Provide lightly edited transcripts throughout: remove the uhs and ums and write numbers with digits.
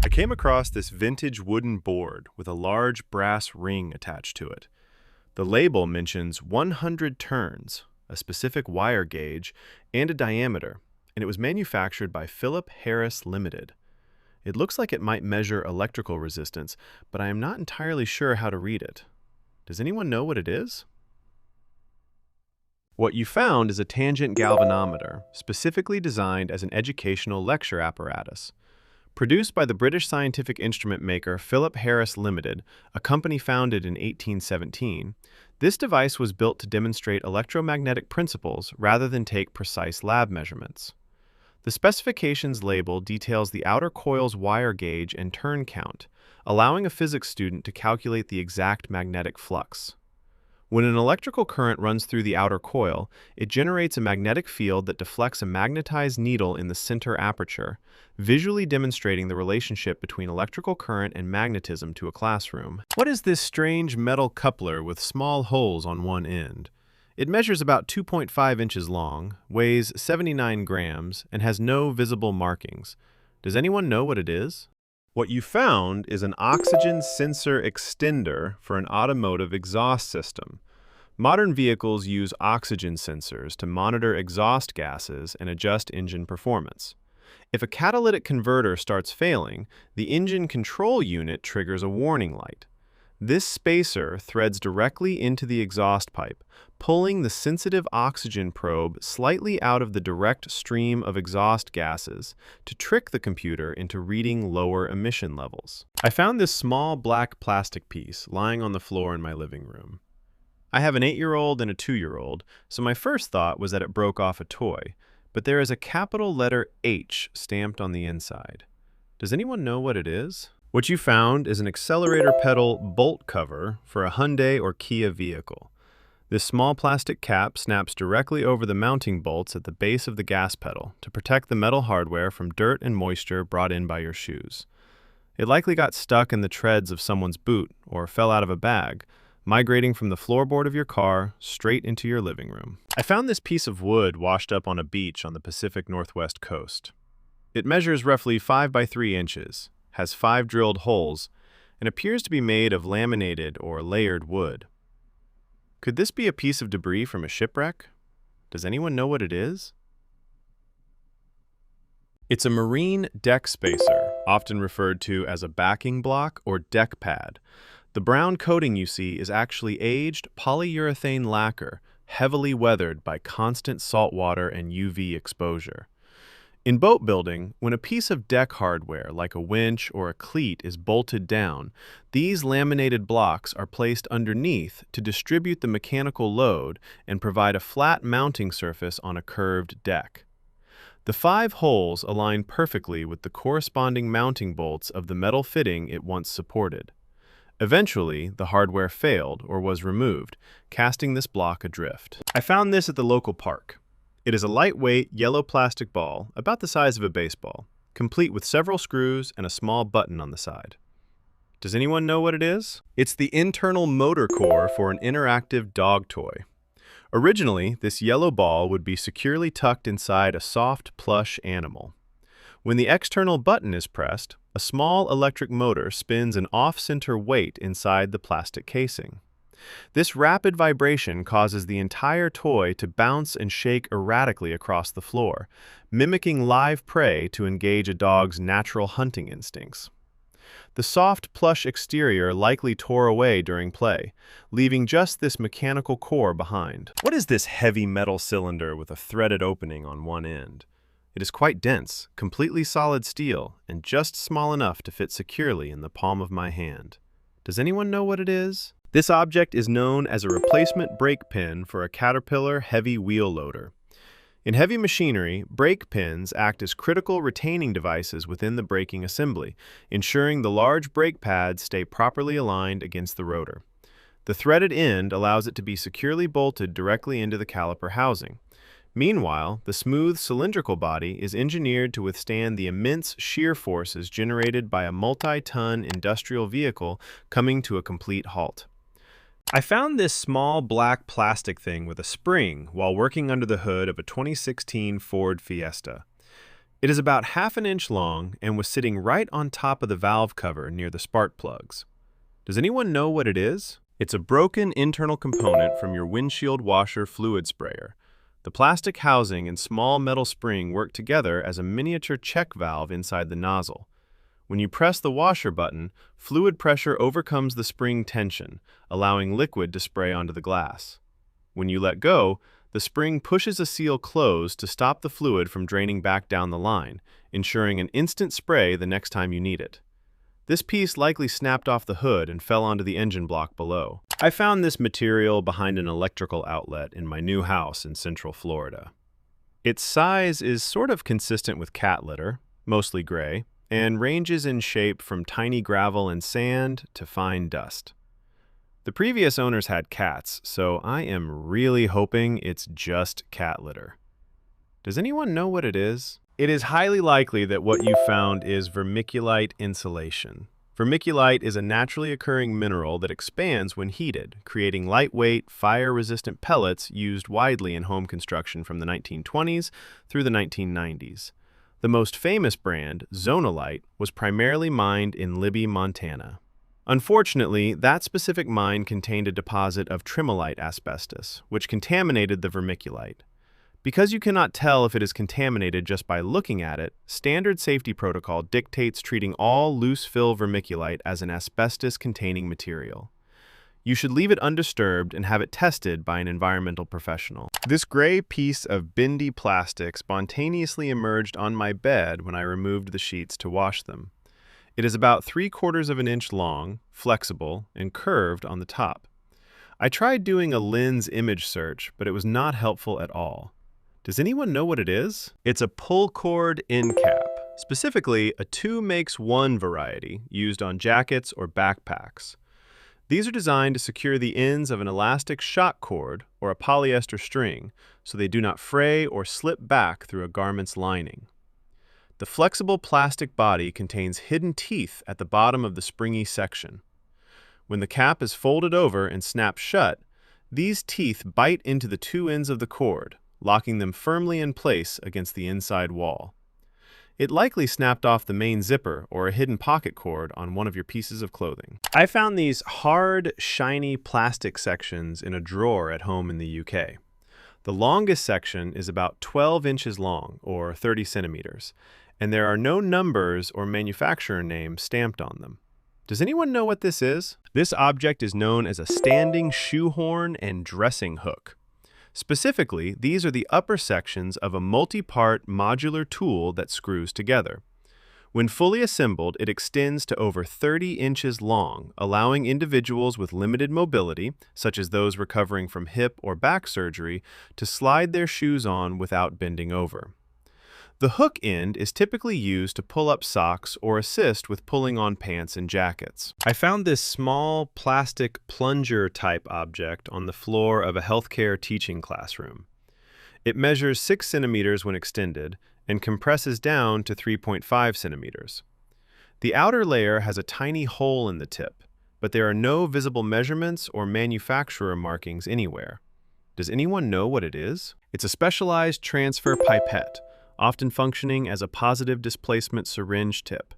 I came across this vintage wooden board with a large brass ring attached to it. The label mentions 100 turns, a specific wire gauge, and a diameter, and it was manufactured by Philip Harris Limited. It looks like it might measure electrical resistance, but I am not entirely sure how to read it. Does anyone know what it is? What you found is a tangent galvanometer, specifically designed as an educational lecture apparatus. Produced by the British scientific instrument maker Philip Harris Limited, a company founded in 1817, this device was built to demonstrate electromagnetic principles rather than take precise lab measurements. The specifications label details the outer coil's wire gauge and turn count, allowing a physics student to calculate the exact magnetic flux. When an electrical current runs through the outer coil, it generates a magnetic field that deflects a magnetized needle in the center aperture, visually demonstrating the relationship between electrical current and magnetism to a classroom. What is this strange metal coupler with small holes on one end? It measures about 2.5 inches long, weighs 79 grams, and has no visible markings. Does anyone know what it is? What you found is an oxygen sensor extender for an automotive exhaust system. Modern vehicles use oxygen sensors to monitor exhaust gases and adjust engine performance. If a catalytic converter starts failing, the engine control unit triggers a warning light. This spacer threads directly into the exhaust pipe, pulling the sensitive oxygen probe slightly out of the direct stream of exhaust gases to trick the computer into reading lower emission levels. I found this small black plastic piece lying on the floor in my living room. I have an 8-year-old and a 2-year-old, so my first thought was that it broke off a toy, but there is a capital letter H stamped on the inside. Does anyone know what it is? What you found is an accelerator pedal bolt cover for a Hyundai or Kia vehicle. This small plastic cap snaps directly over the mounting bolts at the base of the gas pedal to protect the metal hardware from dirt and moisture brought in by your shoes. It likely got stuck in the treads of someone's boot or fell out of a bag, migrating from the floorboard of your car straight into your living room. I found this piece of wood washed up on a beach on the Pacific Northwest coast. It measures roughly 5 by 3 inches, has 5 drilled holes, and appears to be made of laminated or layered wood. Could this be a piece of debris from a shipwreck? Does anyone know what it is? It's a marine deck spacer, often referred to as a backing block or deck pad. The brown coating you see is actually aged polyurethane lacquer, heavily weathered by constant salt water and UV exposure. In boat building, when a piece of deck hardware like a winch or a cleat is bolted down, these laminated blocks are placed underneath to distribute the mechanical load and provide a flat mounting surface on a curved deck. The 5 holes align perfectly with the corresponding mounting bolts of the metal fitting it once supported. Eventually, the hardware failed or was removed, casting this block adrift. I found this at the local park. It is a lightweight yellow plastic ball about the size of a baseball, complete with several screws and a small button on the side. Does anyone know what it is? It's the internal motor core for an interactive dog toy. Originally, this yellow ball would be securely tucked inside a soft, plush animal. When the external button is pressed, a small electric motor spins an off-center weight inside the plastic casing. This rapid vibration causes the entire toy to bounce and shake erratically across the floor, mimicking live prey to engage a dog's natural hunting instincts. The soft, plush exterior likely tore away during play, leaving just this mechanical core behind. What is this heavy metal cylinder with a threaded opening on one end? It is quite dense, completely solid steel, and just small enough to fit securely in the palm of my hand. Does anyone know what it is? This object is known as a replacement brake pin for a Caterpillar heavy wheel loader. In heavy machinery, brake pins act as critical retaining devices within the braking assembly, ensuring the large brake pads stay properly aligned against the rotor. The threaded end allows it to be securely bolted directly into the caliper housing. Meanwhile, the smooth cylindrical body is engineered to withstand the immense shear forces generated by a multi-ton industrial vehicle coming to a complete halt. I found this small black plastic thing with a spring while working under the hood of a 2016 Ford Fiesta. It is about half an inch long and was sitting right on top of the valve cover near the spark plugs. Does anyone know what it is? It's a broken internal component from your windshield washer fluid sprayer. The plastic housing and small metal spring work together as a miniature check valve inside the nozzle. When you press the washer button, fluid pressure overcomes the spring tension, allowing liquid to spray onto the glass. When you let go, the spring pushes a seal closed to stop the fluid from draining back down the line, ensuring an instant spray the next time you need it. This piece likely snapped off the hood and fell onto the engine block below. I found this material behind an electrical outlet in my new house in Central Florida. Its size is sort of consistent with cat litter, mostly gray, and ranges in shape from tiny gravel and sand to fine dust. The previous owners had cats, so I am really hoping it's just cat litter. Does anyone know what it is? It is highly likely that what you found is vermiculite insulation. Vermiculite is a naturally occurring mineral that expands when heated, creating lightweight, fire-resistant pellets used widely in home construction from the 1920s through the 1990s. The most famous brand, Zonalite, was primarily mined in Libby, Montana. Unfortunately, that specific mine contained a deposit of tremolite asbestos, which contaminated the vermiculite. Because you cannot tell if it is contaminated just by looking at it, standard safety protocol dictates treating all loose-fill vermiculite as an asbestos-containing material. You should leave it undisturbed and have it tested by an environmental professional. This gray piece of bendy plastic spontaneously emerged on my bed when I removed the sheets to wash them. It is about 3/4 of an inch long, flexible, and curved on the top. I tried doing a lens image search, but it was not helpful at all. Does anyone know what it is? It's a pull cord end cap, specifically a 2-makes-1 variety used on jackets or backpacks. These are designed to secure the ends of an elastic shock cord or a polyester string so they do not fray or slip back through a garment's lining. The flexible plastic body contains hidden teeth at the bottom of the springy section. When the cap is folded over and snapped shut, these teeth bite into the two ends of the cord, locking them firmly in place against the inside wall. It likely snapped off the main zipper or a hidden pocket cord on one of your pieces of clothing. I found these hard, shiny plastic sections in a drawer at home in the UK. The longest section is about 12 inches long, or 30 centimeters, and there are no numbers or manufacturer names stamped on them. Does anyone know what this is? This object is known as a standing shoehorn and dressing hook. Specifically, these are the upper sections of a multi-part modular tool that screws together. When fully assembled, it extends to over 30 inches long, allowing individuals with limited mobility, such as those recovering from hip or back surgery, to slide their shoes on without bending over. The hook end is typically used to pull up socks or assist with pulling on pants and jackets. I found this small plastic plunger-type object on the floor of a healthcare teaching classroom. It measures 6 centimeters when extended and compresses down to 3.5 centimeters. The outer layer has a tiny hole in the tip, but there are no visible measurements or manufacturer markings anywhere. Does anyone know what it is? It's a specialized transfer pipette, often functioning as a positive displacement syringe tip.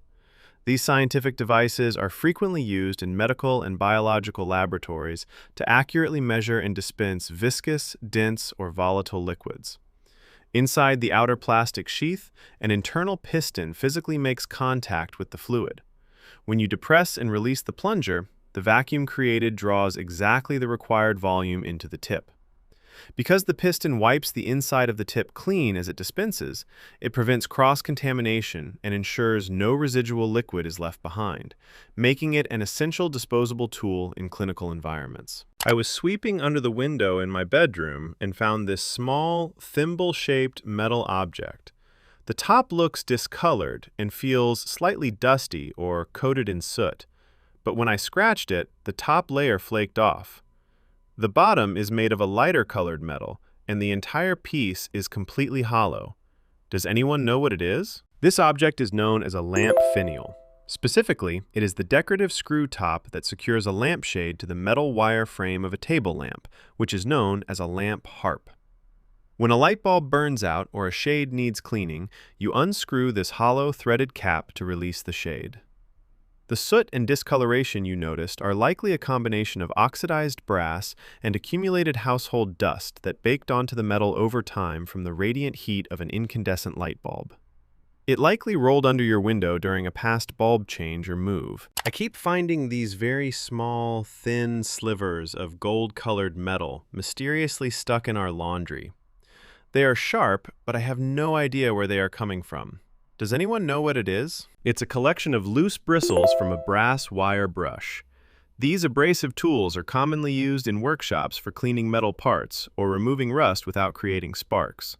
These scientific devices are frequently used in medical and biological laboratories to accurately measure and dispense viscous, dense, or volatile liquids. Inside the outer plastic sheath, an internal piston physically makes contact with the fluid. When you depress and release the plunger, the vacuum created draws exactly the required volume into the tip. Because the piston wipes the inside of the tip clean as it dispenses, it prevents cross-contamination and ensures no residual liquid is left behind, making it an essential disposable tool in clinical environments. I was sweeping under the window in my bedroom and found this small, thimble-shaped metal object. The top looks discolored and feels slightly dusty or coated in soot, but when I scratched it, the top layer flaked off. The bottom is made of a lighter colored metal, and the entire piece is completely hollow. Does anyone know what it is? This object is known as a lamp finial. Specifically, it is the decorative screw top that secures a lampshade to the metal wire frame of a table lamp, which is known as a lamp harp. When a light bulb burns out or a shade needs cleaning, you unscrew this hollow threaded cap to release the shade. The soot and discoloration you noticed are likely a combination of oxidized brass and accumulated household dust that baked onto the metal over time from the radiant heat of an incandescent light bulb. It likely rolled under your window during a past bulb change or move. I keep finding these very small, thin slivers of gold-colored metal mysteriously stuck in our laundry. They are sharp, but I have no idea where they are coming from. Does anyone know what it is? It's a collection of loose bristles from a brass wire brush. These abrasive tools are commonly used in workshops for cleaning metal parts or removing rust without creating sparks.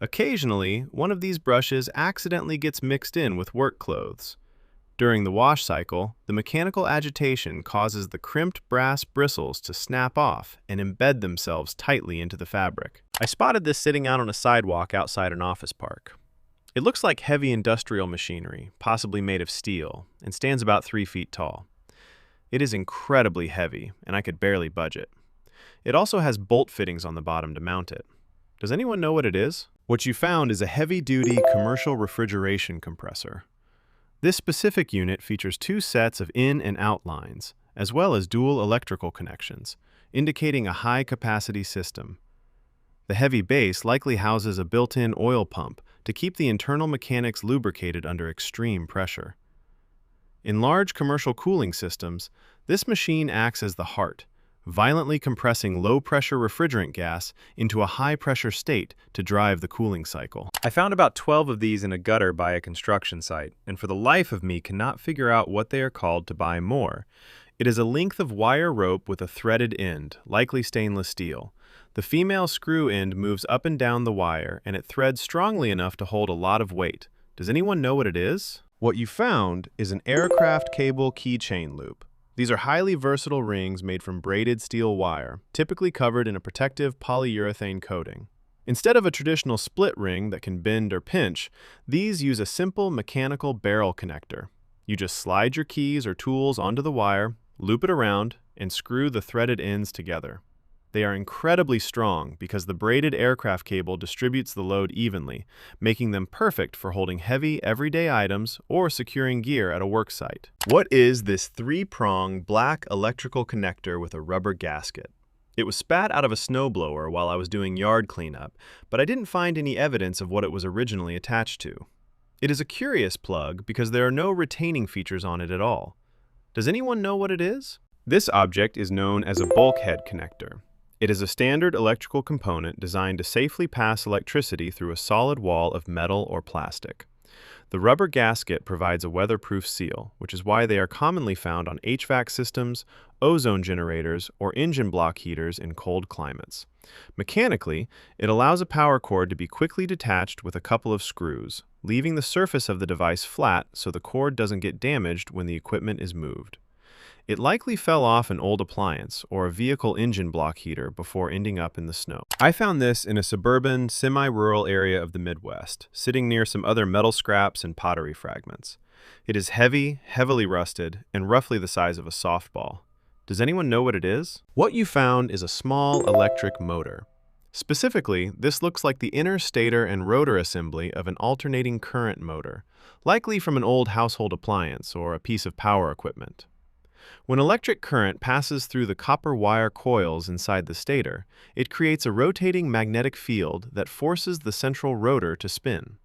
Occasionally, one of these brushes accidentally gets mixed in with work clothes. During the wash cycle, the mechanical agitation causes the crimped brass bristles to snap off and embed themselves tightly into the fabric. I spotted this sitting out on a sidewalk outside an office park. It looks like heavy industrial machinery, possibly made of steel, and stands about 3 feet tall. It is incredibly heavy, and I could barely budge it. It also has bolt fittings on the bottom to mount it. Does anyone know what it is? What you found is a heavy-duty commercial refrigeration compressor. This specific unit features 2 sets of in and out lines, as well as dual electrical connections, indicating a high-capacity system. The heavy base likely houses a built-in oil pump to keep the internal mechanics lubricated under extreme pressure. In large commercial cooling systems, this machine acts as the heart, violently compressing low-pressure refrigerant gas into a high-pressure state to drive the cooling cycle. I found about 12 of these in a gutter by a construction site, and for the life of me cannot figure out what they are called to buy more. It is a length of wire rope with a threaded end, likely stainless steel. The female screw end moves up and down the wire, and it threads strongly enough to hold a lot of weight. Does anyone know what it is? What you found is an aircraft cable keychain loop. These are highly versatile rings made from braided steel wire, typically covered in a protective polyurethane coating. Instead of a traditional split ring that can bend or pinch, these use a simple mechanical barrel connector. You just slide your keys or tools onto the wire, loop it around, and screw the threaded ends together. They are incredibly strong because the braided aircraft cable distributes the load evenly, making them perfect for holding heavy, everyday items or securing gear at a work site. What is this 3-prong black electrical connector with a rubber gasket? It was spat out of a snowblower while I was doing yard cleanup, but I didn't find any evidence of what it was originally attached to. It is a curious plug because there are no retaining features on it at all. Does anyone know what it is? This object is known as a bulkhead connector. It is a standard electrical component designed to safely pass electricity through a solid wall of metal or plastic. The rubber gasket provides a weatherproof seal, which is why they are commonly found on HVAC systems, ozone generators, or engine block heaters in cold climates. Mechanically, it allows a power cord to be quickly detached with a couple of screws, leaving the surface of the device flat so the cord doesn't get damaged when the equipment is moved. It likely fell off an old appliance or a vehicle engine block heater before ending up in the snow. I found this in a suburban, semi-rural area of the Midwest, sitting near some other metal scraps and pottery fragments. It is heavy, heavily rusted, and roughly the size of a softball. Does anyone know what it is? What you found is a small electric motor. Specifically, this looks like the inner stator and rotor assembly of an alternating current motor, likely from an old household appliance or a piece of power equipment. When electric current passes through the copper wire coils inside the stator, it creates a rotating magnetic field that forces the central rotor to spin.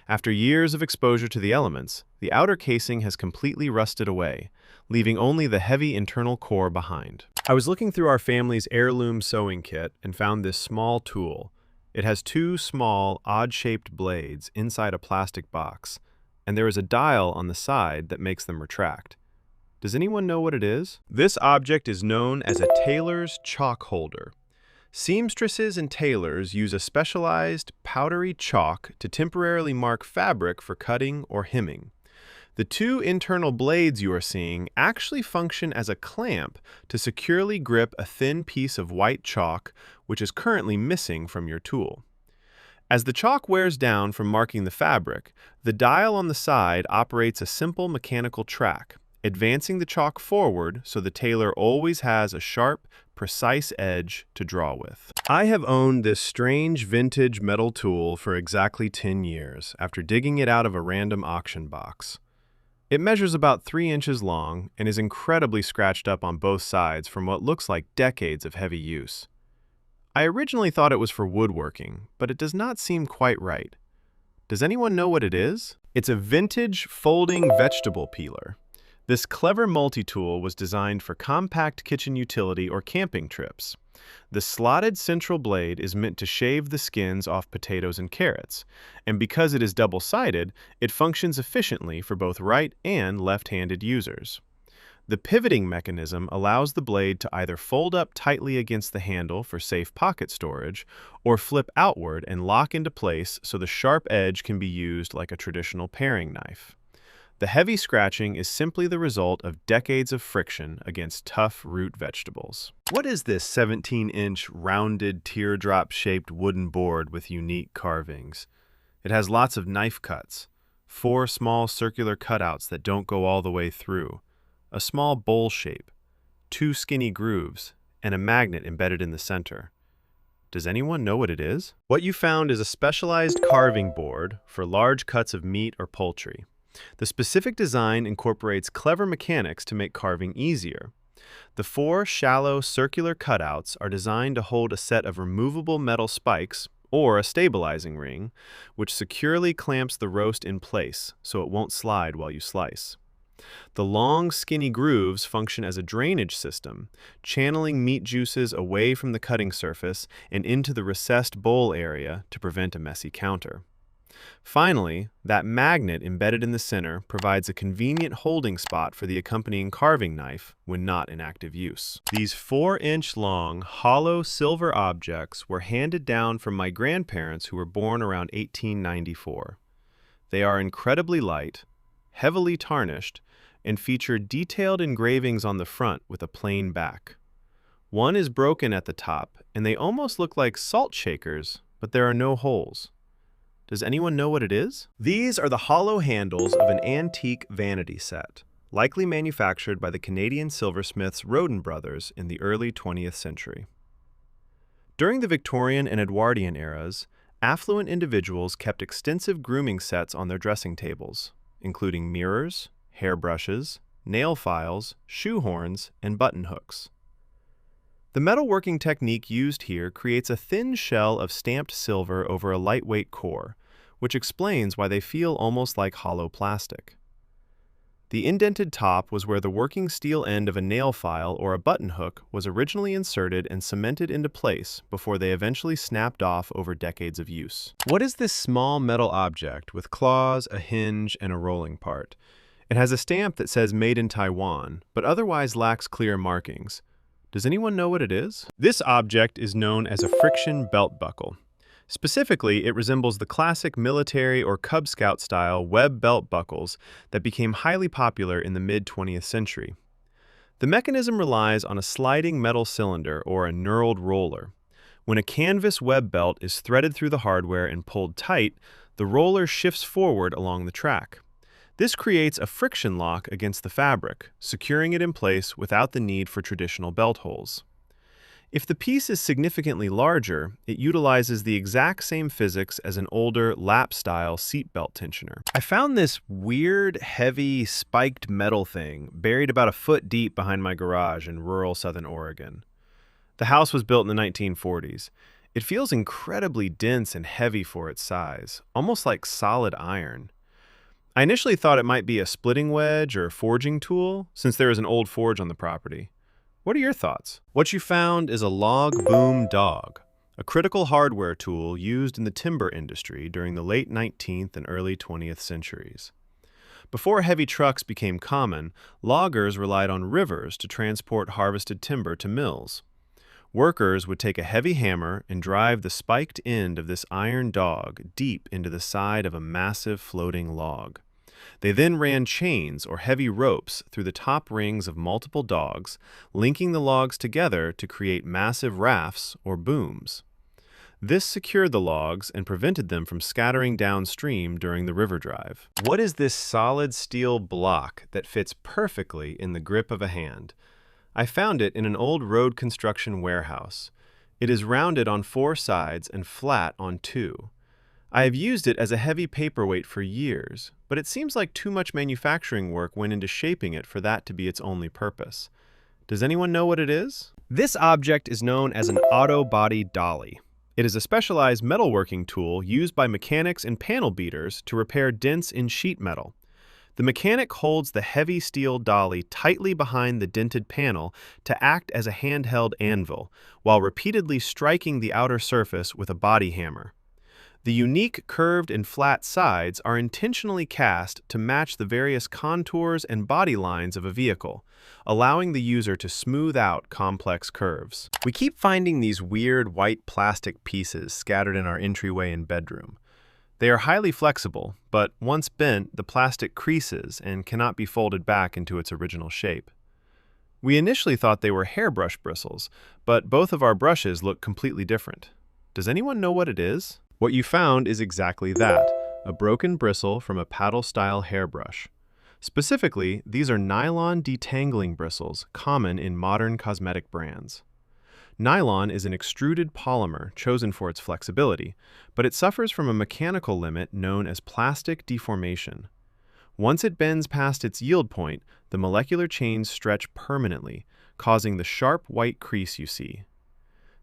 After years of exposure to the elements, the outer casing has completely rusted away, leaving only the heavy internal core behind. I was looking through our family's heirloom sewing kit and found this small tool. It has 2 small, odd-shaped blades inside a plastic box, and there is a dial on the side that makes them retract. Does anyone know what it is? This object is known as a tailor's chalk holder. Seamstresses and tailors use a specialized, powdery chalk to temporarily mark fabric for cutting or hemming. The 2 internal blades you are seeing actually function as a clamp to securely grip a thin piece of white chalk, which is currently missing from your tool. As the chalk wears down from marking the fabric, the dial on the side operates a simple mechanical track, advancing the chalk forward so the tailor always has a sharp, precise edge to draw with. I have owned this strange vintage metal tool for exactly 10 years after digging it out of a random auction box. It measures about 3 inches long and is incredibly scratched up on both sides from what looks like decades of heavy use. I originally thought it was for woodworking, but it does not seem quite right. Does anyone know what it is? It's a vintage folding vegetable peeler. This clever multi-tool was designed for compact kitchen utility or camping trips. The slotted central blade is meant to shave the skins off potatoes and carrots, and because it is double-sided, it functions efficiently for both right and left-handed users. The pivoting mechanism allows the blade to either fold up tightly against the handle for safe pocket storage, or flip outward and lock into place so the sharp edge can be used like a traditional paring knife. The heavy scratching is simply the result of decades of friction against tough root vegetables. What is this 17-inch rounded teardrop-shaped wooden board with unique carvings? It has lots of knife cuts, 4 small circular cutouts that don't go all the way through, a small bowl shape, 2 skinny grooves, and a magnet embedded in the center. Does anyone know what it is? What you found is a specialized carving board for large cuts of meat or poultry. The specific design incorporates clever mechanics to make carving easier. The 4 shallow circular cutouts are designed to hold a set of removable metal spikes, or a stabilizing ring, which securely clamps the roast in place so it won't slide while you slice. The long, skinny grooves function as a drainage system, channeling meat juices away from the cutting surface and into the recessed bowl area to prevent a messy counter. Finally, that magnet embedded in the center provides a convenient holding spot for the accompanying carving knife when not in active use. These 4-inch-long, hollow silver objects were handed down from my grandparents who were born around 1894. They are incredibly light, heavily tarnished, and feature detailed engravings on the front with a plain back. One is broken at the top, and they almost look like salt shakers, but there are no holes. Does anyone know what it is? These are the hollow handles of an antique vanity set, likely manufactured by the Canadian silversmiths Rodin brothers in the early 20th century. During the Victorian and Edwardian eras, affluent individuals kept extensive grooming sets on their dressing tables, including mirrors, hairbrushes, nail files, shoe horns, and button hooks. The metalworking technique used here creates a thin shell of stamped silver over a lightweight core, which explains why they feel almost like hollow plastic. The indented top was where the working steel end of a nail file or a button hook was originally inserted and cemented into place before they eventually snapped off over decades of use. What is this small metal object with claws, a hinge, and a rolling part? It has a stamp that says Made in Taiwan, but otherwise lacks clear markings. Does anyone know what it is? This object is known as a friction belt buckle. Specifically, it resembles the classic military or Cub Scout style web belt buckles that became highly popular in the mid-20th century. The mechanism relies on a sliding metal cylinder or a knurled roller. When a canvas web belt is threaded through the hardware and pulled tight, the roller shifts forward along the track. This creates a friction lock against the fabric, securing it in place without the need for traditional belt holes. If the piece is significantly larger, it utilizes the exact same physics as an older lap-style seatbelt tensioner. I found this weird, heavy, spiked metal thing buried about a foot deep behind my garage in rural southern Oregon. The house was built in the 1940s. It feels incredibly dense and heavy for its size, almost like solid iron. I initially thought it might be a splitting wedge or forging tool, since there is an old forge on the property. What are your thoughts? What you found is a log boom dog, a critical hardware tool used in the timber industry during the late 19th and early 20th centuries. Before heavy trucks became common, loggers relied on rivers to transport harvested timber to mills. Workers would take a heavy hammer and drive the spiked end of this iron dog deep into the side of a massive floating log. They then ran chains or heavy ropes through the top rings of multiple dogs, linking the logs together to create massive rafts or booms. This secured the logs and prevented them from scattering downstream during the river drive. What is this solid steel block that fits perfectly in the grip of a hand? I found it in an old road construction warehouse. It is rounded on 4 sides and flat on 2. I have used it as a heavy paperweight for years, but it seems like too much manufacturing work went into shaping it for that to be its only purpose. Does anyone know what it is? This object is known as an auto body dolly. It is a specialized metalworking tool used by mechanics and panel beaters to repair dents in sheet metal. The mechanic holds the heavy steel dolly tightly behind the dented panel to act as a handheld anvil, while repeatedly striking the outer surface with a body hammer. The unique curved and flat sides are intentionally cast to match the various contours and body lines of a vehicle, allowing the user to smooth out complex curves. We keep finding these weird white plastic pieces scattered in our entryway and bedroom. They are highly flexible, but once bent, the plastic creases and cannot be folded back into its original shape. We initially thought they were hairbrush bristles, but both of our brushes look completely different. Does anyone know what it is? What you found is exactly that, a broken bristle from a paddle-style hairbrush. Specifically, these are nylon detangling bristles common in modern cosmetic brands. Nylon is an extruded polymer chosen for its flexibility, but it suffers from a mechanical limit known as plastic deformation. Once it bends past its yield point, the molecular chains stretch permanently, causing the sharp white crease you see.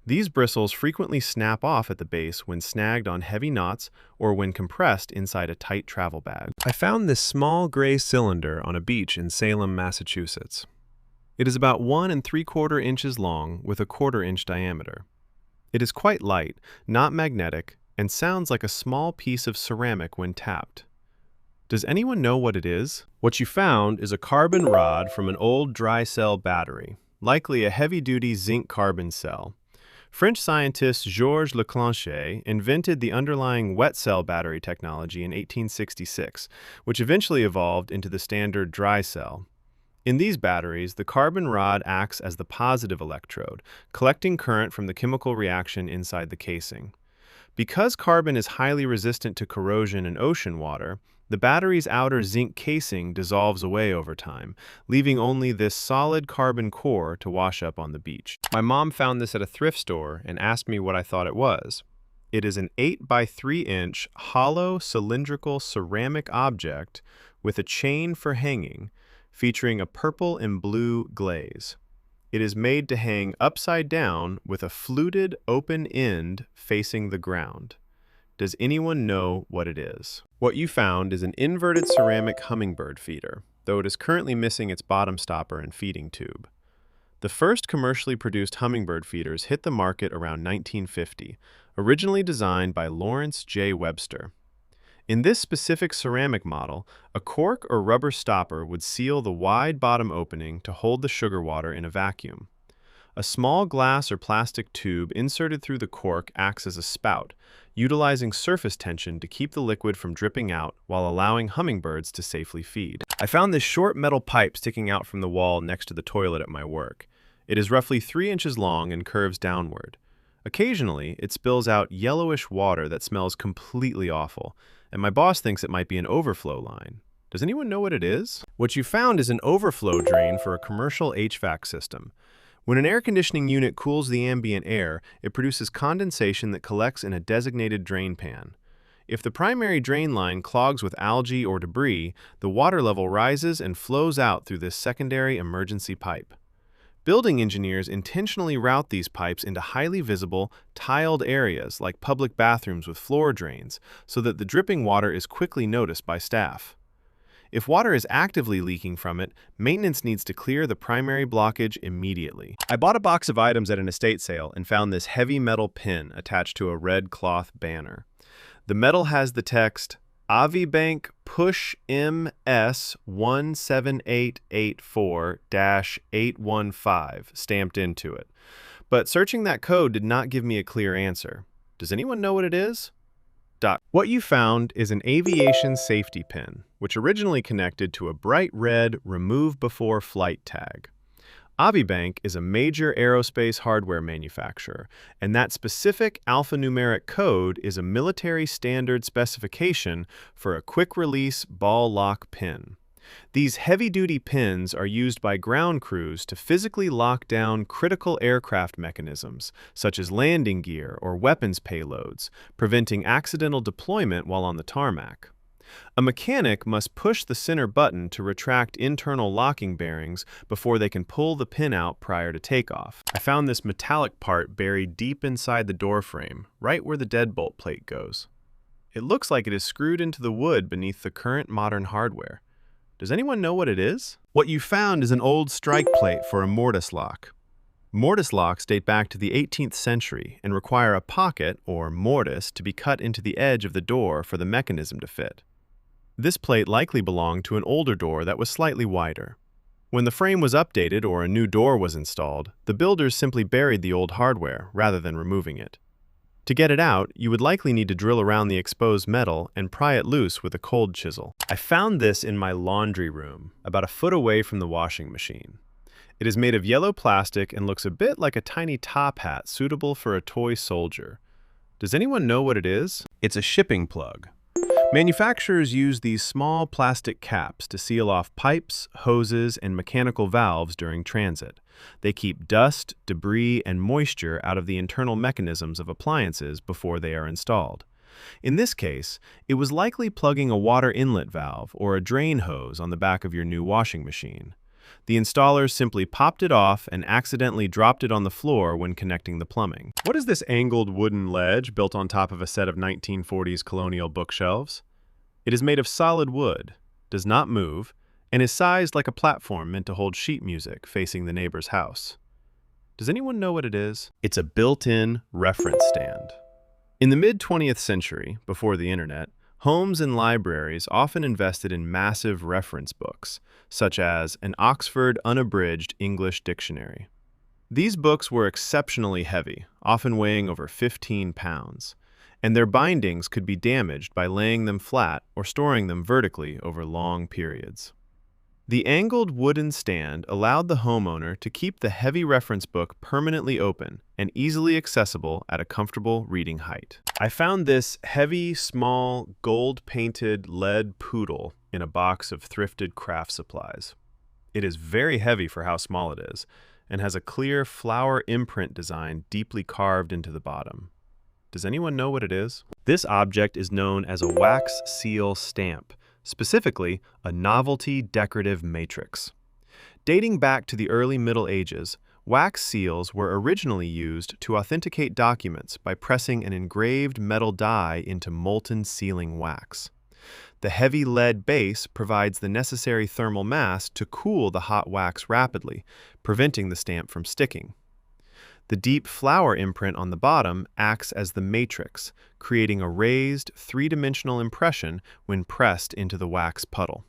These bristles frequently snap off at the base when snagged on heavy knots or when compressed inside a tight travel bag. I found this small gray cylinder on a beach in Salem, Massachusetts. It is about 1 3/4 inches long with a 1/4 inch diameter. It is quite light, not magnetic, and sounds like a small piece of ceramic when tapped. Does anyone know what it is? What you found is a carbon rod from an old dry cell battery, likely a heavy-duty zinc carbon cell. French scientist Georges Leclanche invented the underlying wet cell battery technology in 1866, which eventually evolved into the standard dry cell. In these batteries, the carbon rod acts as the positive electrode, collecting current from the chemical reaction inside the casing. Because carbon is highly resistant to corrosion in ocean water, the battery's outer zinc casing dissolves away over time, leaving only this solid carbon core to wash up on the beach. My mom found this at a thrift store and asked me what I thought it was. It is an 8 by 3 inch hollow cylindrical ceramic object with a chain for hanging, featuring a purple and blue glaze. It is made to hang upside down with a fluted open end facing the ground. Does anyone know what it is? What you found is an inverted ceramic hummingbird feeder, though it is currently missing its bottom stopper and feeding tube. The first commercially produced hummingbird feeders hit the market around 1950, originally designed by Lawrence J. Webster. In this specific ceramic model, a cork or rubber stopper would seal the wide bottom opening to hold the sugar water in a vacuum. A small glass or plastic tube inserted through the cork acts as a spout, utilizing surface tension to keep the liquid from dripping out while allowing hummingbirds to safely feed. I found this short metal pipe sticking out from the wall next to the toilet at my work. It is roughly 3 inches long and curves downward. Occasionally, it spills out yellowish water that smells completely awful, and my boss thinks it might be an overflow line. Does anyone know what it is? What you found is an overflow drain for a commercial HVAC system. When an air conditioning unit cools the ambient air, it produces condensation that collects in a designated drain pan. If the primary drain line clogs with algae or debris, the water level rises and flows out through this secondary emergency pipe. Building engineers intentionally route these pipes into highly visible, tiled areas like public bathrooms with floor drains so that the dripping water is quickly noticed by staff. If water is actively leaking from it, maintenance needs to clear the primary blockage immediately. I bought a box of items at an estate sale and found this heavy metal pin attached to a red cloth banner. The metal has the text, Avibank Push MS 17884-815 stamped into it. But searching that code did not give me a clear answer. Does anyone know what it is? What you found is an aviation safety pin, which originally connected to a bright red Remove Before Flight tag. Avibank is a major aerospace hardware manufacturer, and that specific alphanumeric code is a military standard specification for a quick-release ball lock pin. These heavy-duty pins are used by ground crews to physically lock down critical aircraft mechanisms, such as landing gear or weapons payloads, preventing accidental deployment while on the tarmac. A mechanic must push the center button to retract internal locking bearings before they can pull the pin out prior to takeoff. I found this metallic part buried deep inside the door frame, right where the deadbolt plate goes. It looks like it is screwed into the wood beneath the current modern hardware. Does anyone know what it is? What you found is an old strike plate for a mortise lock. Mortise locks date back to the 18th century and require a pocket, or mortise, to be cut into the edge of the door for the mechanism to fit. This plate likely belonged to an older door that was slightly wider. When the frame was updated or a new door was installed, the builders simply buried the old hardware rather than removing it. To get it out, you would likely need to drill around the exposed metal and pry it loose with a cold chisel. I found this in my laundry room, about a foot away from the washing machine. It is made of yellow plastic and looks a bit like a tiny top hat suitable for a toy soldier. Does anyone know what it is? It's a shipping plug. Manufacturers use these small plastic caps to seal off pipes, hoses, and mechanical valves during transit. They keep dust, debris, and moisture out of the internal mechanisms of appliances before they are installed. In this case, it was likely plugging a water inlet valve or a drain hose on the back of your new washing machine. The installers simply popped it off and accidentally dropped it on the floor when connecting the plumbing. What is this angled wooden ledge built on top of a set of 1940s colonial bookshelves? It is made of solid wood, does not move, and is sized like a platform meant to hold sheet music facing the neighbor's house. Does anyone know what it is? It's a built-in reference stand. In the mid-20th century, before the internet, homes and libraries often invested in massive reference books, such as an Oxford Unabridged English Dictionary. These books were exceptionally heavy, often weighing over 15 pounds, and their bindings could be damaged by laying them flat or storing them vertically over long periods. The angled wooden stand allowed the homeowner to keep the heavy reference book permanently open and easily accessible at a comfortable reading height. I found this heavy, small, gold-painted lead poodle in a box of thrifted craft supplies. It is very heavy for how small it is, and has a clear flower imprint design deeply carved into the bottom. Does anyone know what it is? This object is known as a wax seal stamp, specifically a novelty decorative matrix. Dating back to the early Middle Ages, wax seals were originally used to authenticate documents by pressing an engraved metal die into molten sealing wax. The heavy lead base provides the necessary thermal mass to cool the hot wax rapidly, preventing the stamp from sticking. The deep flower imprint on the bottom acts as the matrix, creating a raised, three-dimensional impression when pressed into the wax puddle.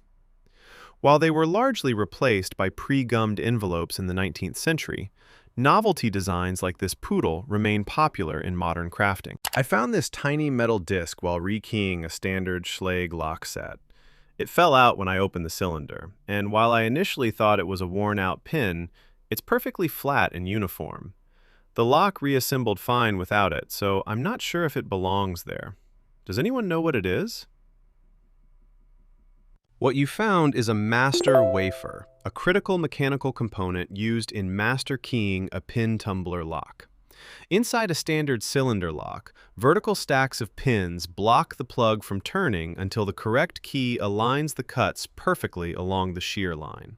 While they were largely replaced by pre-gummed envelopes in the 19th century, novelty designs like this poodle remain popular in modern crafting. I found this tiny metal disc while rekeying a standard Schlage lock set. It fell out when I opened the cylinder, and while I initially thought it was a worn-out pin, it's perfectly flat and uniform. The lock reassembled fine without it, so I'm not sure if it belongs there. Does anyone know what it is? What you found is a master wafer, a critical mechanical component used in master keying a pin tumbler lock. Inside a standard cylinder lock, vertical stacks of pins block the plug from turning until the correct key aligns the cuts perfectly along the shear line.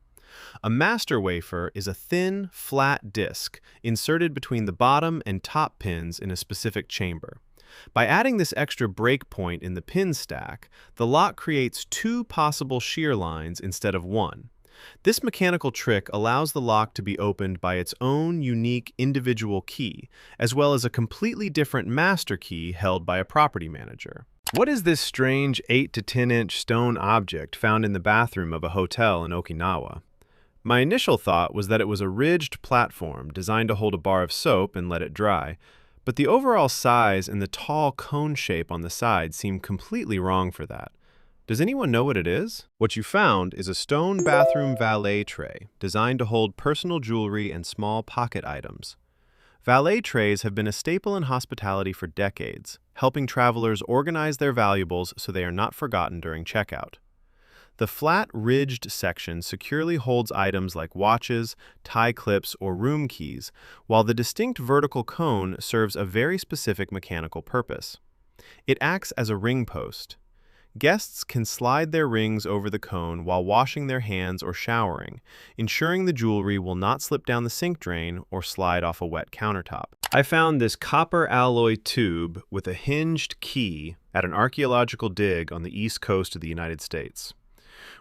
A master wafer is a thin, flat disc inserted between the bottom and top pins in a specific chamber. By adding this extra break point in the pin stack, the lock creates two possible shear lines instead of one. This mechanical trick allows the lock to be opened by its own unique individual key, as well as a completely different master key held by a property manager. What is this strange 8 to 10 inch stone object found in the bathroom of a hotel in Okinawa? My initial thought was that it was a ridged platform designed to hold a bar of soap and let it dry, but the overall size and the tall cone shape on the side seem completely wrong for that. Does anyone know what it is? What you found is a stone bathroom valet tray designed to hold personal jewelry and small pocket items. Valet trays have been a staple in hospitality for decades, helping travelers organize their valuables so they are not forgotten during checkout. The flat, ridged section securely holds items like watches, tie clips, or room keys, while the distinct vertical cone serves a very specific mechanical purpose. It acts as a ring post. Guests can slide their rings over the cone while washing their hands or showering, ensuring the jewelry will not slip down the sink drain or slide off a wet countertop. I found this copper alloy tube with a hinged key at an archaeological dig on the east coast of the United States.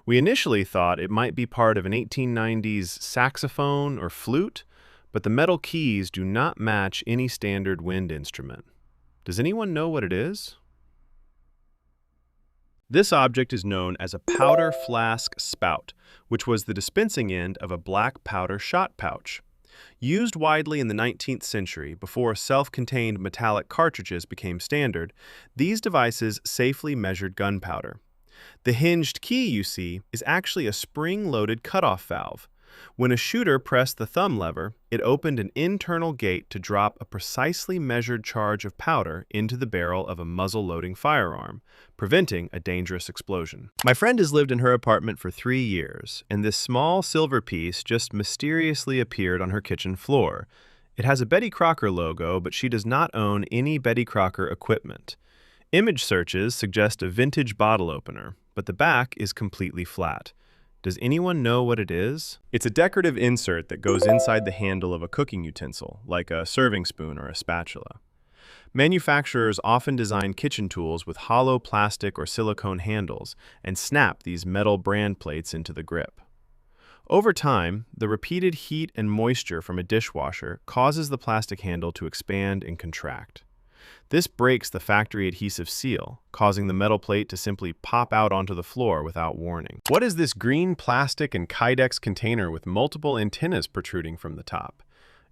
We initially thought it might be part of an 1890s saxophone or flute, but the metal keys do not match any standard wind instrument. Does anyone know what it is? This object is known as a powder flask spout, which was the dispensing end of a black powder shot pouch. Used widely in the 19th century, before self-contained metallic cartridges became standard, these devices safely measured gunpowder. The hinged key you see is actually a spring-loaded cutoff valve. When a shooter pressed the thumb lever, it opened an internal gate to drop a precisely measured charge of powder into the barrel of a muzzle-loading firearm, preventing a dangerous explosion. My friend has lived in her apartment for 3 years, and this small silver piece just mysteriously appeared on her kitchen floor. It has a Betty Crocker logo, but she does not own any Betty Crocker equipment. Image searches suggest a vintage bottle opener, but the back is completely flat. Does anyone know what it is? It's a decorative insert that goes inside the handle of a cooking utensil, like a serving spoon or a spatula. Manufacturers often design kitchen tools with hollow plastic or silicone handles and snap these metal brand plates into the grip. Over time, the repeated heat and moisture from a dishwasher causes the plastic handle to expand and contract. This breaks the factory adhesive seal, causing the metal plate to simply pop out onto the floor without warning. What is this green plastic and Kydex container with multiple antennas protruding from the top?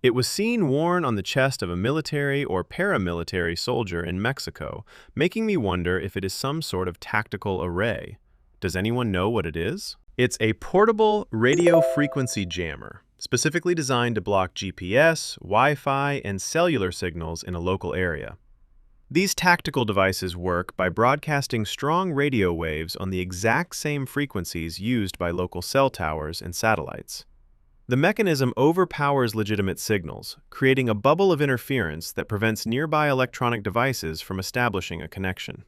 It was seen worn on the chest of a military or paramilitary soldier in Mexico, making me wonder if it is some sort of tactical array. Does anyone know what it is? It's a portable radio frequency jammer, specifically designed to block GPS, Wi-Fi, and cellular signals in a local area. These tactical devices work by broadcasting strong radio waves on the exact same frequencies used by local cell towers and satellites. The mechanism overpowers legitimate signals, creating a bubble of interference that prevents nearby electronic devices from establishing a connection.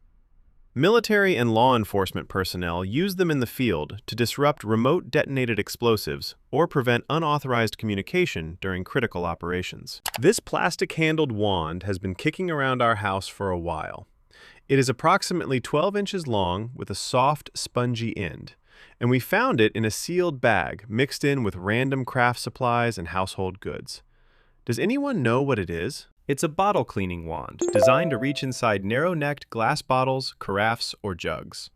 Military and law enforcement personnel use them in the field to disrupt remote detonated explosives or prevent unauthorized communication during critical operations. This plastic-handled wand has been kicking around our house for a while. It is approximately 12 inches long with a soft, spongy end, and we found it in a sealed bag mixed in with random craft supplies and household goods. Does anyone know what it is? It's a bottle cleaning wand, designed to reach inside narrow-necked glass bottles, carafes, or jugs.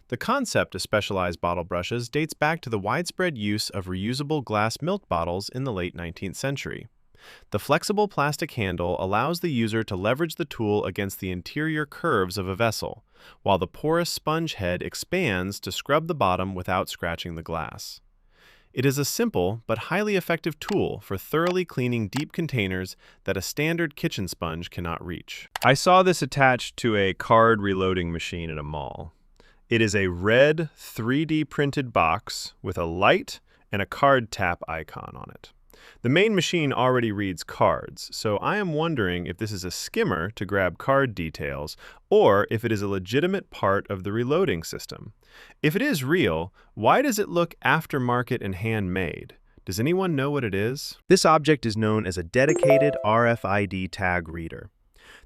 The concept of specialized bottle brushes dates back to the widespread use of reusable glass milk bottles in the late 19th century. The flexible plastic handle allows the user to leverage the tool against the interior curves of a vessel, while the porous sponge head expands to scrub the bottom without scratching the glass. It is a simple but highly effective tool for thoroughly cleaning deep containers that a standard kitchen sponge cannot reach. I saw this attached to a card reloading machine at a mall. It is a red 3D printed box with a light and a card tap icon on it. The main machine already reads cards, so I am wondering if this is a skimmer to grab card details or if it is a legitimate part of the reloading system. If it is real, why does it look aftermarket and handmade? Does anyone know what it is? This object is known as a dedicated RFID tag reader.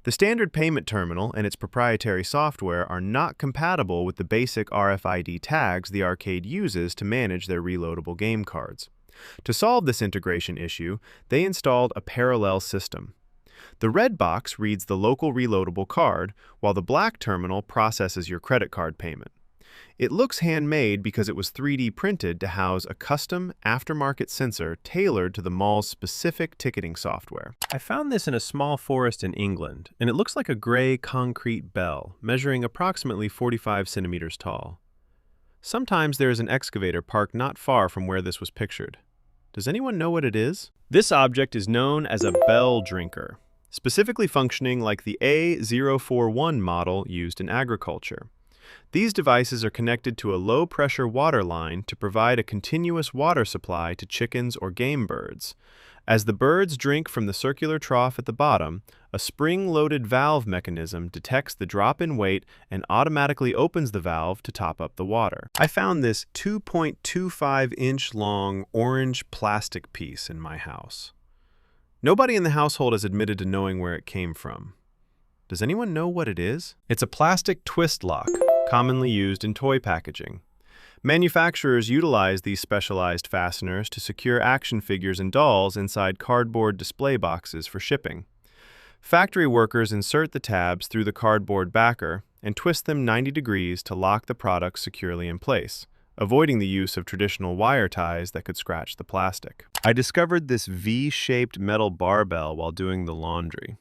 The standard payment terminal and its proprietary software are not compatible with the basic RFID tags the arcade uses to manage their reloadable game cards. To solve this integration issue, they installed a parallel system. The red box reads the local reloadable card, while the black terminal processes your credit card payment. It looks handmade because it was 3D printed to house a custom, aftermarket sensor tailored to the mall's specific ticketing software. I found this in a small forest in England, and it looks like a gray concrete bell, measuring approximately 45 centimeters tall. Sometimes there is an excavator parked not far from where this was pictured. Does anyone know what it is? This object is known as a bell drinker, specifically functioning like the A041 model used in agriculture. These devices are connected to a low-pressure water line to provide a continuous water supply to chickens or game birds. As the birds drink from the circular trough at the bottom, a spring-loaded valve mechanism detects the drop in weight and automatically opens the valve to top up the water. I found this 2.25-inch long orange plastic piece in my house. Nobody in the household has admitted to knowing where it came from. Does anyone know what it is? It's a plastic twist lock, commonly used in toy packaging. Manufacturers utilize these specialized fasteners to secure action figures and dolls inside cardboard display boxes for shipping. Factory workers insert the tabs through the cardboard backer and twist them 90 degrees to lock the product securely in place, avoiding the use of traditional wire ties that could scratch the plastic. I discovered this V-shaped metal barbell while doing the laundry.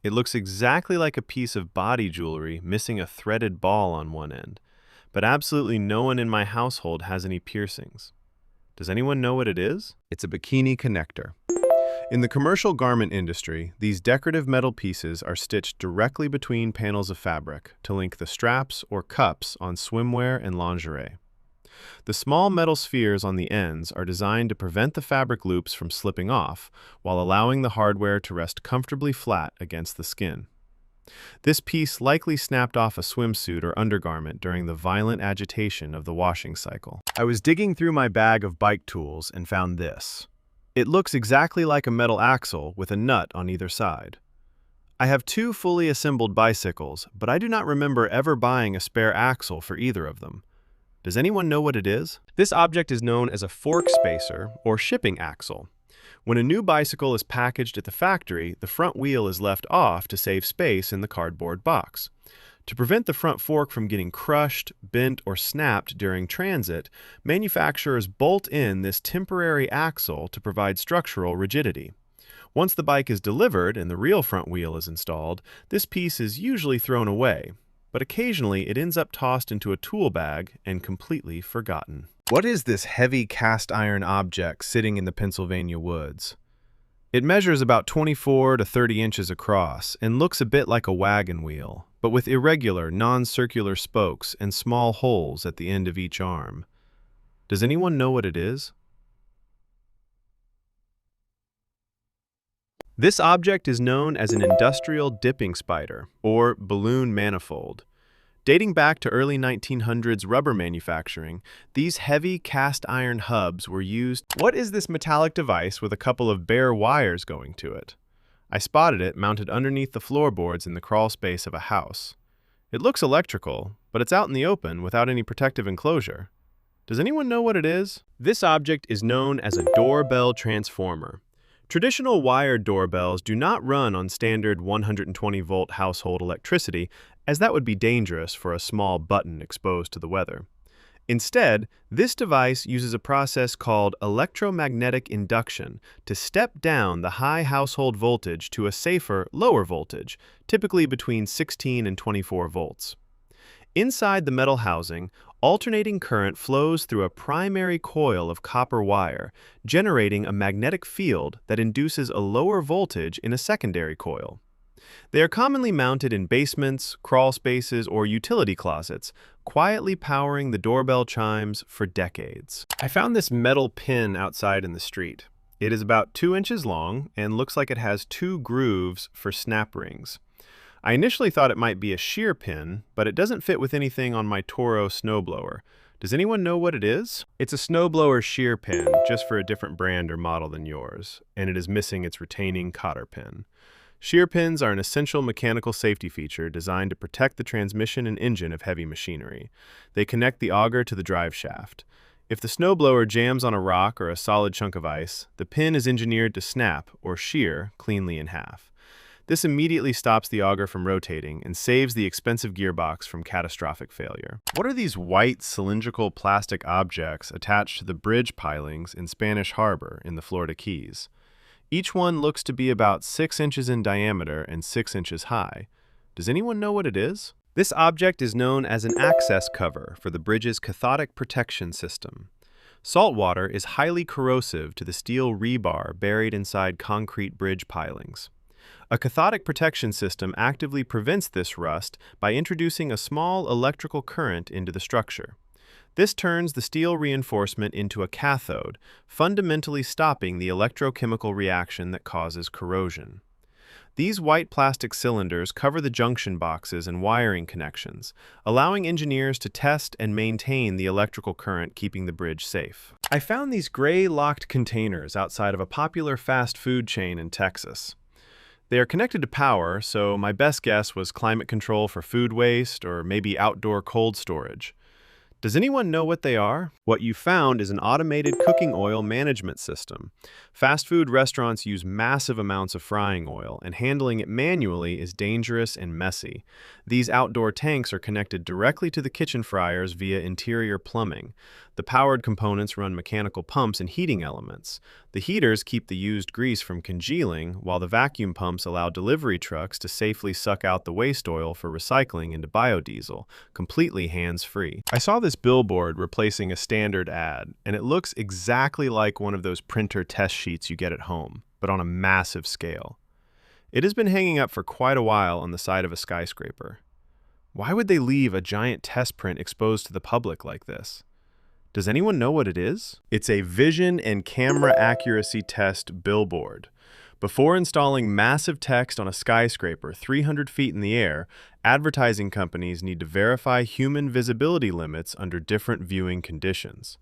It looks exactly like a piece of body jewelry missing a threaded ball on one end, but absolutely no one in my household has any piercings. Does anyone know what it is? It's a bikini connector. In the commercial garment industry, these decorative metal pieces are stitched directly between panels of fabric to link the straps or cups on swimwear and lingerie. The small metal spheres on the ends are designed to prevent the fabric loops from slipping off while allowing the hardware to rest comfortably flat against the skin. This piece likely snapped off a swimsuit or undergarment during the violent agitation of the washing cycle. I was digging through my bag of bike tools and found this. It looks exactly like a metal axle with a nut on either side. I have two fully assembled bicycles, but I do not remember ever buying a spare axle for either of them. Does anyone know what it is? This object is known as a fork spacer or shipping axle. When a new bicycle is packaged at the factory, the front wheel is left off to save space in the cardboard box. To prevent the front fork from getting crushed, bent, or snapped during transit, manufacturers bolt in this temporary axle to provide structural rigidity. Once the bike is delivered and the real front wheel is installed, this piece is usually thrown away, but occasionally it ends up tossed into a tool bag and completely forgotten. What is this heavy cast iron object sitting in the Pennsylvania woods? It measures about 24 to 30 inches across and looks a bit like a wagon wheel, but with irregular, non-circular spokes and small holes at the end of each arm. Does anyone know what it is? This object is known as an industrial dipping spider, or balloon manifold. Dating back to early 1900s rubber manufacturing, these heavy cast iron hubs were used. What is this metallic device with a couple of bare wires going to it? I spotted it mounted underneath the floorboards in the crawl space of a house. It looks electrical, but it's out in the open without any protective enclosure. Does anyone know what it is? This object is known as a doorbell transformer. Traditional wired doorbells do not run on standard 120-volt household electricity, as that would be dangerous for a small button exposed to the weather. Instead, this device uses a process called electromagnetic induction to step down the high household voltage to a safer, lower voltage, typically between 16 and 24 volts. Inside the metal housing, alternating current flows through a primary coil of copper wire, generating a magnetic field that induces a lower voltage in a secondary coil. They are commonly mounted in basements, crawl spaces, or utility closets, quietly powering the doorbell chimes for decades. I found this metal pin outside in the street. It is about 2 inches long and looks like it has 2 grooves for snap rings. I initially thought it might be a shear pin, but it doesn't fit with anything on my Toro snowblower. Does anyone know what it is? It's a snowblower shear pin, just for a different brand or model than yours, and it is missing its retaining cotter pin. Shear pins are an essential mechanical safety feature designed to protect the transmission and engine of heavy machinery. They connect the auger to the drive shaft. If the snowblower jams on a rock or a solid chunk of ice, the pin is engineered to snap, or shear, cleanly in half. This immediately stops the auger from rotating and saves the expensive gearbox from catastrophic failure. What are these white cylindrical plastic objects attached to the bridge pilings in Spanish Harbor in the Florida Keys? Each one looks to be about 6 inches in diameter and 6 inches high. Does anyone know what it is? This object is known as an access cover for the bridge's cathodic protection system. Salt water is highly corrosive to the steel rebar buried inside concrete bridge pilings. A cathodic protection system actively prevents this rust by introducing a small electrical current into the structure. This turns the steel reinforcement into a cathode, fundamentally stopping the electrochemical reaction that causes corrosion. These white plastic cylinders cover the junction boxes and wiring connections, allowing engineers to test and maintain the electrical current keeping the bridge safe. I found these gray locked containers outside of a popular fast food chain in Texas. They are connected to power, so my best guess was climate control for food waste or maybe outdoor cold storage. Does anyone know what they are? What you found is an automated cooking oil management system. Fast food restaurants use massive amounts of frying oil, and handling it manually is dangerous and messy. These outdoor tanks are connected directly to the kitchen fryers via interior plumbing. The powered components run mechanical pumps and heating elements. The heaters keep the used grease from congealing, while the vacuum pumps allow delivery trucks to safely suck out the waste oil for recycling into biodiesel, completely hands-free. I saw this billboard replacing a standard ad, and it looks exactly like one of those printer test sheets you get at home, but on a massive scale. It has been hanging up for quite a while on the side of a skyscraper. Why would they leave a giant test print exposed to the public like this? Does anyone know what it is? It's a vision and camera accuracy test billboard. Before installing massive text on a skyscraper 300 feet in the air, advertising companies need to verify human visibility limits under different viewing conditions.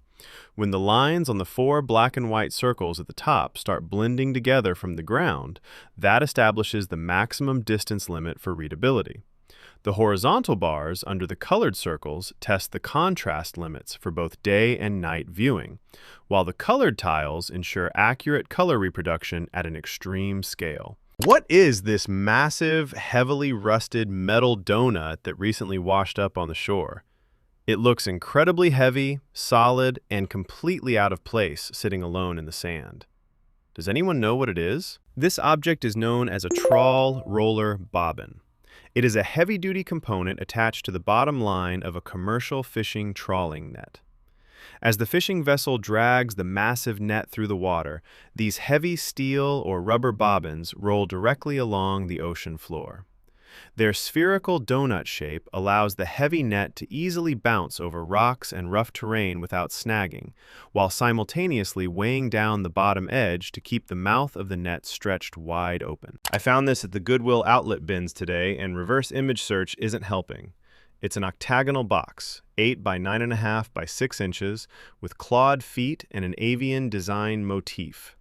When the lines on the 4 black and white circles at the top start blending together from the ground, that establishes the maximum distance limit for readability. The horizontal bars under the colored circles test the contrast limits for both day and night viewing, while the colored tiles ensure accurate color reproduction at an extreme scale. What is this massive, heavily rusted metal donut that recently washed up on the shore? It looks incredibly heavy, solid, and completely out of place sitting alone in the sand. Does anyone know what it is? This object is known as a trawl roller bobbin. It is a heavy-duty component attached to the bottom line of a commercial fishing trawling net. As the fishing vessel drags the massive net through the water, these heavy steel or rubber bobbins roll directly along the ocean floor. Their spherical donut shape allows the heavy net to easily bounce over rocks and rough terrain without snagging, while simultaneously weighing down the bottom edge to keep the mouth of the net stretched wide open. I found this at the Goodwill outlet bins today, and reverse image search isn't helping. It's an octagonal box, 8 by 9.5 by 6 inches, with clawed feet and an avian design motif.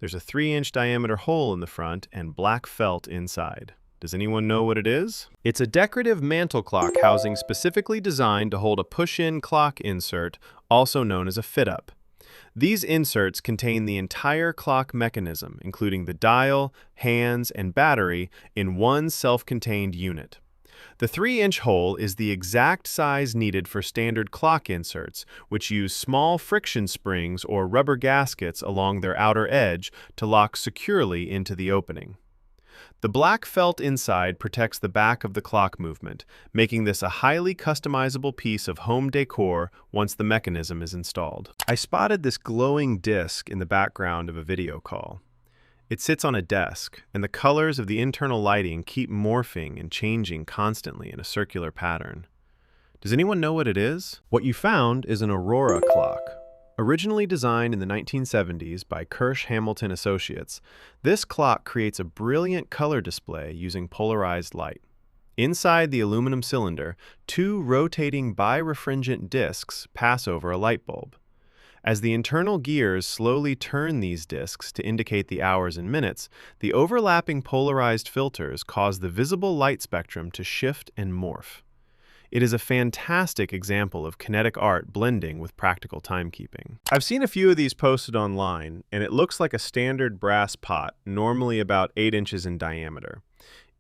There's a 3-inch diameter hole in the front and black felt inside. Does anyone know what it is? It's a decorative mantle clock housing specifically designed to hold a push-in clock insert, also known as a fit-up. These inserts contain the entire clock mechanism, including the dial, hands, and battery, in one self-contained unit. The 3-inch hole is the exact size needed for standard clock inserts, which use small friction springs or rubber gaskets along their outer edge to lock securely into the opening. The black felt inside protects the back of the clock movement, making this a highly customizable piece of home decor once the mechanism is installed. I spotted this glowing disc in the background of a video call. It sits on a desk, and the colors of the internal lighting keep morphing and changing constantly in a circular pattern. Does anyone know what it is? What you found is an Aurora clock. Originally designed in the 1970s by Kirsch Hamilton Associates, this clock creates a brilliant color display using polarized light. Inside the aluminum cylinder, 2 rotating birefringent discs pass over a light bulb. As the internal gears slowly turn these discs to indicate the hours and minutes, the overlapping polarized filters cause the visible light spectrum to shift and morph. It is a fantastic example of kinetic art blending with practical timekeeping. I've seen a few of these posted online, and it looks like a standard brass pot, normally about 8 inches in diameter.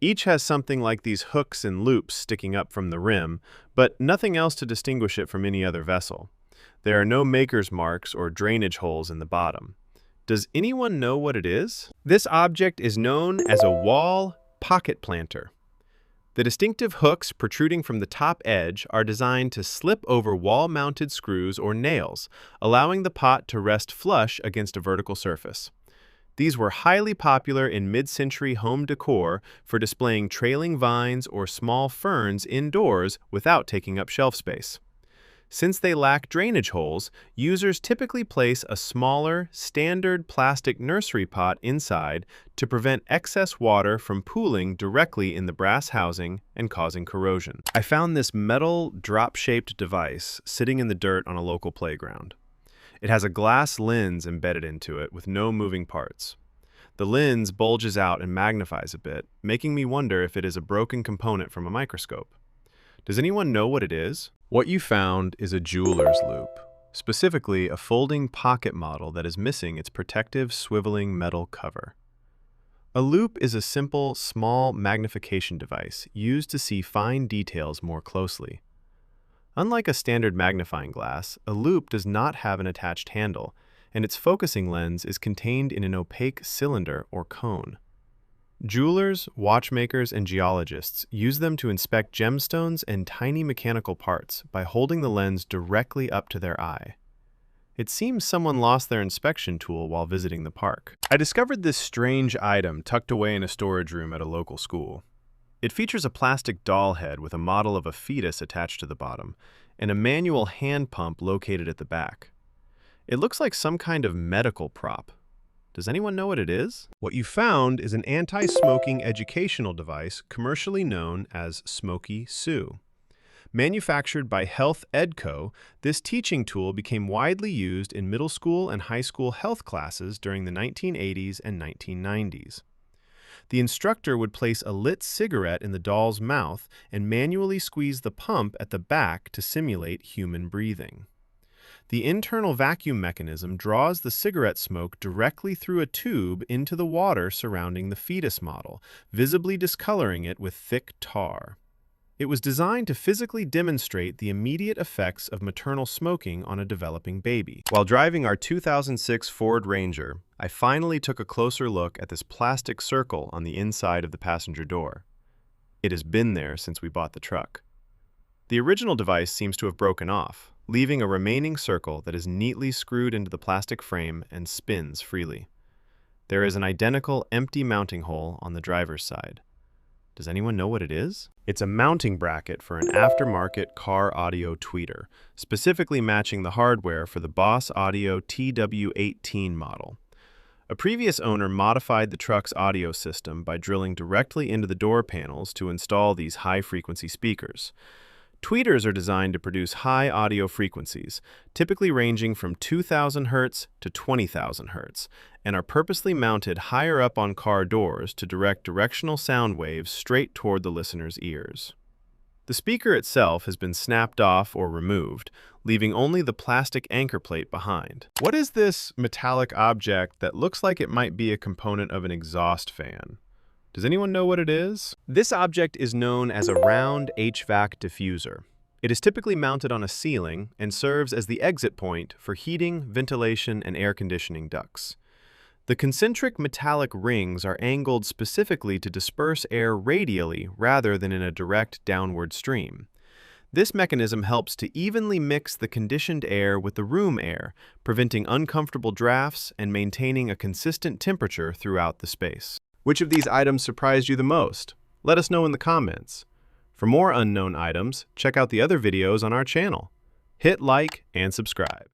Each has something like these hooks and loops sticking up from the rim, but nothing else to distinguish it from any other vessel. There are no maker's marks or drainage holes in the bottom. Does anyone know what it is? This object is known as a wall pocket planter. The distinctive hooks protruding from the top edge are designed to slip over wall-mounted screws or nails, allowing the pot to rest flush against a vertical surface. These were highly popular in mid-century home decor for displaying trailing vines or small ferns indoors without taking up shelf space. Since they lack drainage holes, users typically place a smaller, standard plastic nursery pot inside to prevent excess water from pooling directly in the brass housing and causing corrosion. I found this metal drop-shaped device sitting in the dirt on a local playground. It has a glass lens embedded into it with no moving parts. The lens bulges out and magnifies a bit, making me wonder if it is a broken component from a microscope. Does anyone know what it is? What you found is a jeweler's loop, specifically a folding pocket model that is missing its protective swiveling metal cover. A loop is a simple, small magnification device used to see fine details more closely. Unlike a standard magnifying glass, a loop does not have an attached handle, and its focusing lens is contained in an opaque cylinder or cone. Jewelers, watchmakers, and geologists use them to inspect gemstones and tiny mechanical parts by holding the lens directly up to their eye. It seems someone lost their inspection tool while visiting the park. I discovered this strange item tucked away in a storage room at a local school. It features a plastic doll head with a model of a fetus attached to the bottom, and a manual hand pump located at the back. It looks like some kind of medical prop. Does anyone know what it is? What you found is an anti-smoking educational device commercially known as Smoky Sue. Manufactured by Health Ed Co., this teaching tool became widely used in middle school and high school health classes during the 1980s and 1990s. The instructor would place a lit cigarette in the doll's mouth and manually squeeze the pump at the back to simulate human breathing. The internal vacuum mechanism draws the cigarette smoke directly through a tube into the water surrounding the fetus model, visibly discoloring it with thick tar. It was designed to physically demonstrate the immediate effects of maternal smoking on a developing baby. While driving our 2006 Ford Ranger, I finally took a closer look at this plastic circle on the inside of the passenger door. It has been there since we bought the truck. The original device seems to have broken off, leaving a remaining circle that is neatly screwed into the plastic frame and spins freely. There is an identical empty mounting hole on the driver's side. Does anyone know what it is? It's a mounting bracket for an aftermarket car audio tweeter, specifically matching the hardware for the Boss Audio TW18 model. A previous owner modified the truck's audio system by drilling directly into the door panels to install these high-frequency speakers. Tweeters are designed to produce high audio frequencies, typically ranging from 2,000 Hz to 20,000 Hz, and are purposely mounted higher up on car doors to direct directional sound waves straight toward the listener's ears. The speaker itself has been snapped off or removed, leaving only the plastic anchor plate behind. What is this metallic object that looks like it might be a component of an exhaust fan? Does anyone know what it is? This object is known as a round HVAC diffuser. It is typically mounted on a ceiling and serves as the exit point for heating, ventilation, and air conditioning ducts. The concentric metallic rings are angled specifically to disperse air radially rather than in a direct downward stream. This mechanism helps to evenly mix the conditioned air with the room air, preventing uncomfortable drafts and maintaining a consistent temperature throughout the space. Which of these items surprised you the most? Let us know in the comments. For more unknown items, check out the other videos on our channel. Hit like and subscribe.